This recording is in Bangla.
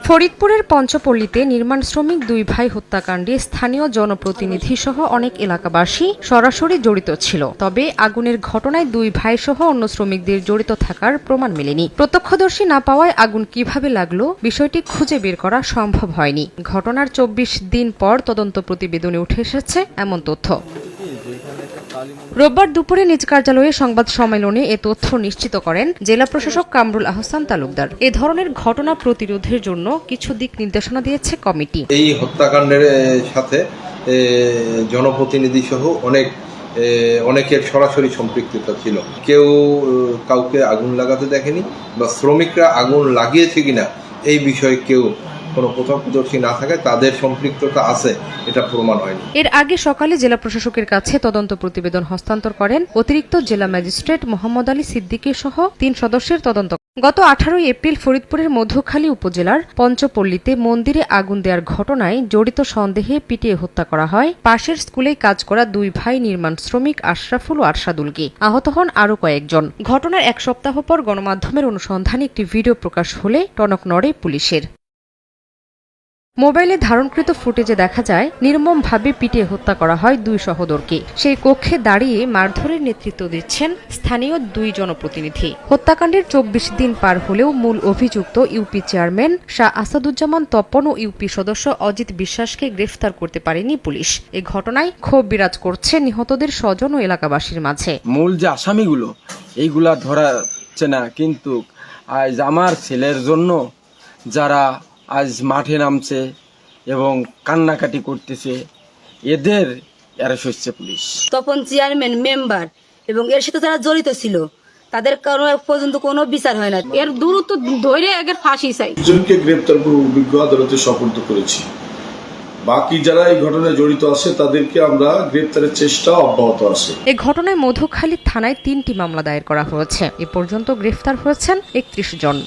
ফরিদপুরের পঞ্চপল্লীতে নির্মাণ শ্রমিক দুই ভাই হত্যাকাণ্ডে স্থানীয় জনপ্রতিনিধি সহ অনেক এলাকাবাসী সরাসরি জড়িত ছিল। তবে আগুনের ঘটনায় দুই ভাই সহ অন্য শ্রমিকদের জড়িত থাকার প্রমাণ মেলেনি। প্রত্যক্ষদর্শী না পাওয়ায় আগুন কিভাবে লাগলো বিষয়টি খুঁজে বের করা সম্ভব হয়নি। ঘটনার ২৪ দিন পর তদন্ত প্রতিবেদনে উঠে এসেছে এমন তথ্য। রোববার দুপুরে নিজ কার্যালয়ে সংবাদ সম্মেলনে এ তথ্য নিশ্চিত করেন জেলা প্রশাসক কামরুল আহসান তালুকদার। এ ধরনের ঘটনা প্রতিরোধের জন্য কিছু দিক নির্দেশনা দিয়েছে কমিটি। এই হত্যাকাণ্ডের সাথে জনপ্রতিনিধি সহ অনেকের সরাসরি সম্পৃক্ততা ছিল। কেউ কাউকে আগুন লাগাতে দেখেনি বা শ্রমিকরা আগুন লাগিয়েছে কিনা এই বিষয়ে কেউ কোনো প্রত্যক্ষদর্শী না থাকে তাদের সম্পৃক্ততা আছে এটা প্রমাণ হয়নি। এর আগে সকালে জেলা প্রশাসকের কাছে তদন্ত প্রতিবেদন হস্তান্তর করেন অতিরিক্ত জেলা ম্যাজিস্ট্রেট মোহাম্মদ আলী সিদ্দিকী সহ ৩ সদস্যের তদন্ত। গত ১৮ এপ্রিল ফরিদপুরের মধুখালী উপজেলার পঞ্চপল্লীতে মন্দিরে আগুন দেওয়ার ঘটনায় জড়িত সন্দেহে পিটিয়ে হত্যা করা হয় পাশের স্কুলে কাজ করা দুই ভাই নির্মাণ শ্রমিক আশরাফুল ও আরশাদুলকে। আহত হন আরও কয়েকজন। ঘটনার এক সপ্তাহ পর গণমাধ্যমের অনুসন্ধানে একটি ভিডিও প্রকাশ হলে টনক নড়ে পুলিশের। মোবাইলে ধারণকৃত ফুটেজে দেখা যায় নির্মমভাবে পিটিয়ে হত্যা করা হয় দুই সহোদরকে। সেই কক্ষে দাঁড়িয়ে মারধরের নেতৃত্ব দিচ্ছেন স্থানীয় দুই জনপ্রতিনিধি। হত্যাকাণ্ডের ২৪ দিন পার হলেও মূল অভিযুক্ত ইউপি চেয়ারম্যান শাহ আসাদুজ্জামান তপন ও ইউপি সদস্য অজিত বিশ্বাসকে গ্রেফতার করতে পারেনি পুলিশ। এ ঘটনায় ক্ষোভ বিরাজ করছে নিহতদের স্বজন ও এলাকাবাসীর মাঝে। মূল যে আসামিগুলো এইগুলা ধরা যাচ্ছে না, কিন্তু আজ আমার ছেলের জন্য যারা আজ মাঠে নামছে এবং কান্নাকাটি করতেছে এদের অ্যারেস্ট হচ্ছে পুলিশ। তপন চেয়ারম্যান মেম্বার এবং এর সাথে যারা জড়িত ছিল তাদের কারণে পর্যন্ত কোনো বিচার হয় না। এর দ্রুত ধরে এর ফাঁসি চাই। দুজনকে গ্রেপ্তার করে অভিজ্ঞ আদালতে সোপর্দ করেছি। বাকি যারা এই ঘটনায় জড়িত আছে তাদেরকে আমরা গ্রেপ্তারের চেষ্টা অব্যাহত আছে। এই ঘটনায় মধুখালী থানায় ৩টি মামলা দায়ের করা হয়েছে। এ পর্যন্ত গ্রেফতার হয়েছেন ৩১ জন।